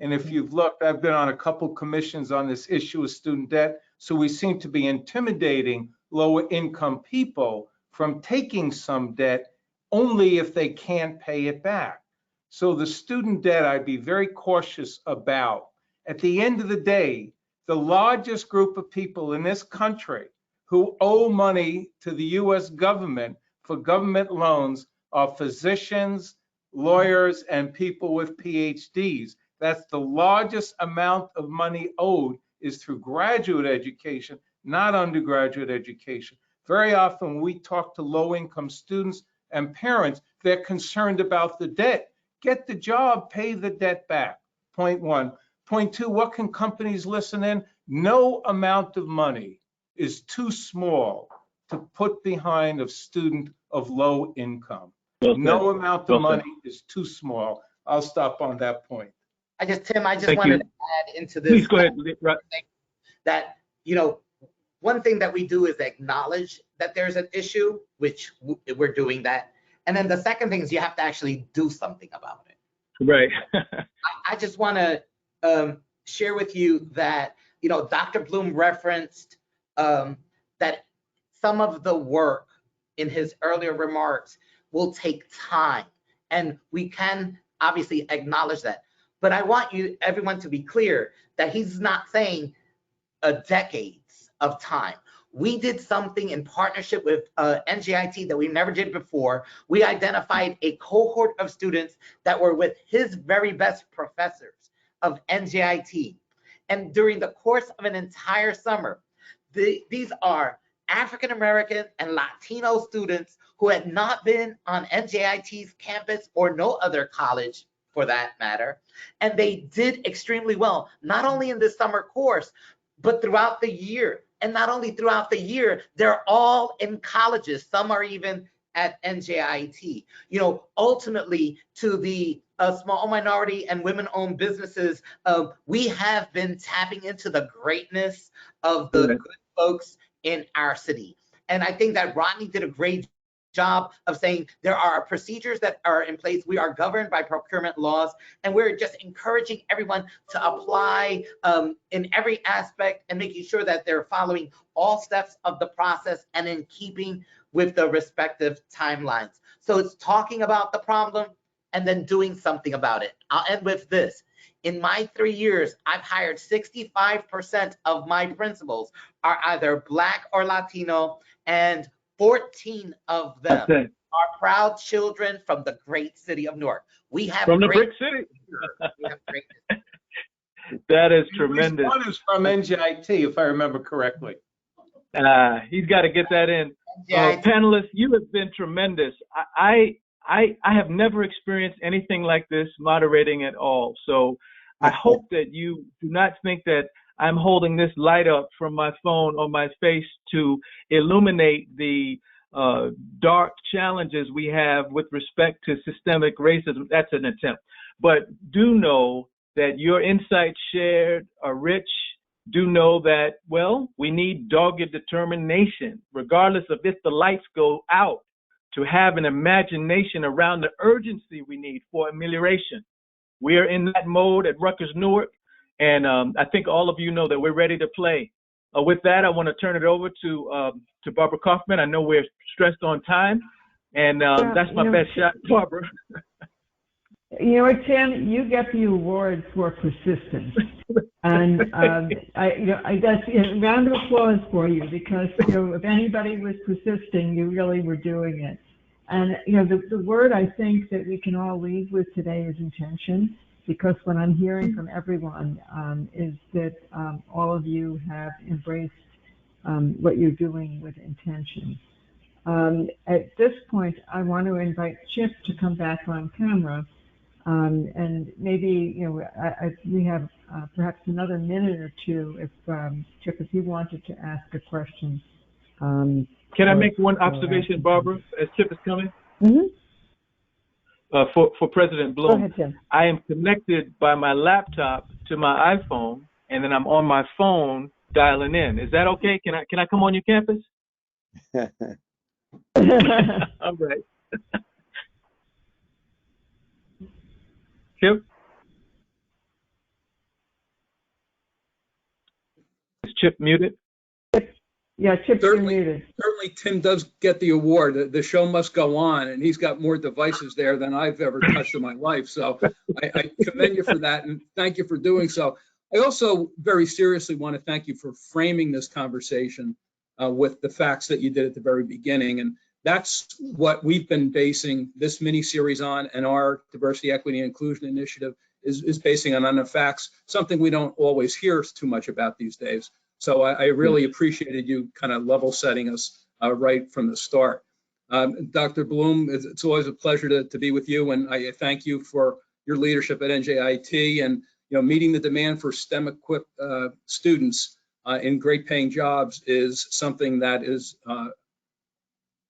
And if you've looked, I've been on a couple commissions on this issue of student debt, so we seem to be intimidating lower income people from taking some debt only if they can't pay it back. So the student debt, I'd be very cautious about. At the end of the day, the largest group of people in this country who owe money to the US government for government loans are physicians, lawyers, and people with PhDs. That's the largest amount of money owed is through graduate education, not undergraduate education. Very often when we talk to low-income students and parents, they're concerned about the debt. Get the job, pay the debt back. Point one. Point two, what can companies listen in? No amount of money is too small to put behind a student of low income. No amount of money is too small. I'll stop on that point. Tim, I just wanted to add into this. Please go ahead. That, one thing that we do is acknowledge that there's an issue, which we're doing that. And then the second thing is you have to actually do something about it. Right. I just want to share with you that, Dr. Bloom referenced that some of the work in his earlier remarks will take time. And we can obviously acknowledge that. But I want everyone to be clear that he's not saying decades of time. We did something in partnership with NJIT that we never did before. We identified a cohort of students that were with his very best professors of NJIT And during the course of an entire summer, these are African American and Latino students who had not been on NJIT's campus or no other college for that matter. And they did extremely well, not only in this summer course, but throughout the year. And not only throughout the year, they're all in colleges. Some are even at NJIT. You know, ultimately to the small minority and women-owned businesses, we have been tapping into the greatness of the good folks in our city. And I think that Rodney did a great job of saying there are procedures that are in place. We are governed by procurement laws, and we're just encouraging everyone to apply in every aspect and making sure that they're following all steps of the process and in keeping with the respective timelines. So it's talking about the problem and then doing something about it. I'll end with this. In my 3 years, I've hired 65% of my principals are either Black or Latino, and 14 of them are proud children from the great city of Newark. We have from the brick city. We have greatness. That is tremendous. One is from NJIT, if I remember correctly. He's got to get that in. Panelists, you have been tremendous. I have never experienced anything like this moderating at all. So I hope that you do not think that I'm holding this light up from my phone on my face to illuminate the dark challenges we have with respect to systemic racism. That's an attempt. But do know that your insights shared are rich. Do know that, well, we need dogged determination, regardless of if the lights go out, to have an imagination around the urgency we need for amelioration. We are in that mode at Rutgers Newark, and I think all of you know that we're ready to play. With that, I want to turn it over to Barbara Kaufman. I know we're stressed on time, and that's my best shot, Barbara. You know what, Tim? You get the award for persistence, and I guess a round of applause for you, because if anybody was persisting, you really were doing it. And the word I think that we can all leave with today is intention, because what I'm hearing from everyone is that all of you have embraced what you're doing with intention. At this point, I want to invite Chip to come back on camera. And maybe, we have perhaps another minute or two if, Chip, if you wanted to ask a question. Can I make one observation, Barbara, as Chip is coming? Mm-hmm. For President Bloom. Go ahead, Tim. I am connected by my laptop to my iPhone, and then I'm on my phone dialing in. Is that okay? Can I come on your campus? All right. Chip? Is Chip muted? Yeah, Chip, you're muted. Certainly, Tim does get the award. The show must go on, and he's got more devices there than I've ever touched in my life. So I commend you for that, and thank you for doing so. I also very seriously want to thank you for framing this conversation with the facts that you did at the very beginning. And that's what we've been basing this mini-series on, and our Diversity, Equity, and Inclusion Initiative is basing on the facts, something we don't always hear too much about these days. So I really appreciated you kind of level setting us right from the start. Dr. Bloom, it's always a pleasure to be with you, and I thank you for your leadership at NJIT, and meeting the demand for STEM-equipped students in great-paying jobs is something that is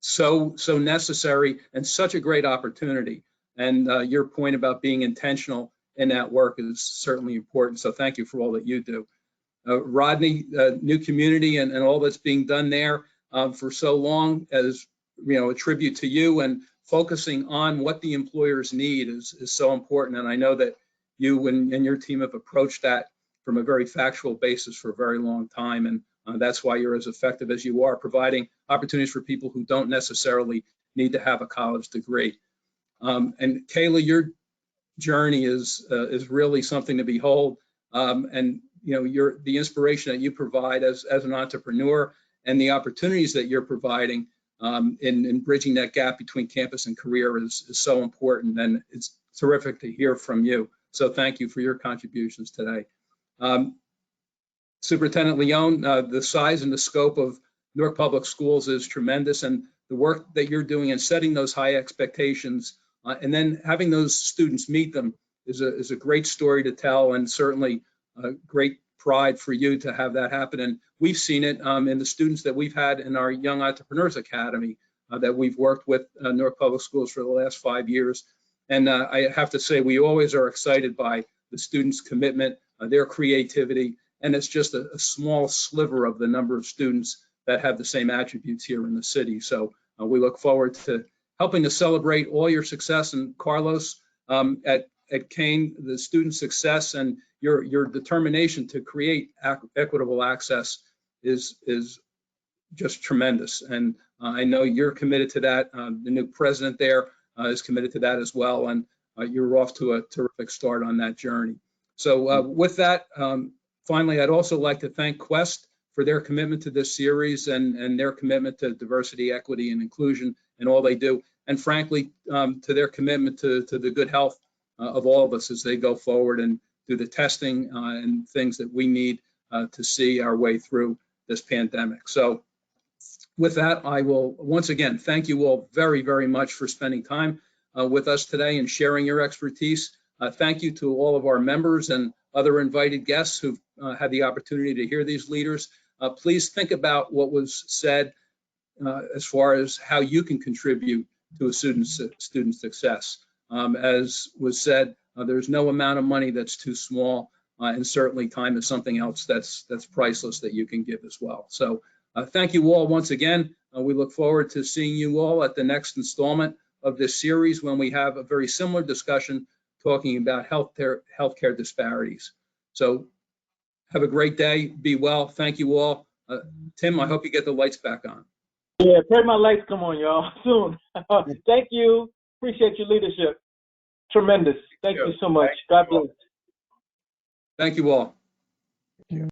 so necessary and such a great opportunity. And your point about being intentional in that work is certainly important. So thank you for all that you do. Rodney, new community and all that's being done there for so long, as a tribute to you, and focusing on what the employers need is so important. And I know that you and your team have approached that from a very factual basis for a very long time. And that's why you're as effective as you are, providing opportunities for people who don't necessarily need to have a college degree. And Kayla, your journey is really something to behold. And the inspiration that you provide as an entrepreneur, and the opportunities that you're providing in bridging that gap between campus and career is so important, and it's terrific to hear from you. So thank you for your contributions today. Superintendent Leone, the size and the scope of Newark Public Schools is tremendous, and the work that you're doing in setting those high expectations and then having those students meet them is a great story to tell, and certainly a great pride for you to have that happen. And we've seen it in the students that we've had in our Young Entrepreneurs Academy that we've worked with Newark Public Schools for the last 5 years. And I have to say, we always are excited by the students' commitment, their creativity, and it's just a small sliver of the number of students that have the same attributes here in the city. So we look forward to helping to celebrate all your success. And Carlos, at Kane, the student success and your determination to create equitable access is just tremendous. And I know you're committed to that. The new president there is committed to that as well. And you're off to a terrific start on that journey. So with that, finally, I'd also like to thank Quest for their commitment to this series and their commitment to diversity, equity, and inclusion and all they do. And frankly, to their commitment to the good health of all of us as they go forward and do the testing and things that we need to see our way through this pandemic. So with that, I will once again thank you all very, very much for spending time with us today and sharing your expertise. Thank you to all of our members and other invited guests who've had the opportunity to hear these leaders. Please think about what was said as far as how you can contribute to a student's success. As was said, there's no amount of money that's too small, and certainly time is something else that's priceless that you can give as well. So thank you all once again. We look forward to seeing you all at the next installment of this series when we have a very similar discussion talking about healthcare disparities. So have a great day. Be well. Thank you all. Tim, I hope you get the lights back on. Yeah, pray my lights come on, y'all, soon. Thank you. Appreciate your leadership. Tremendous. Thank you so much. God bless. Thank you all.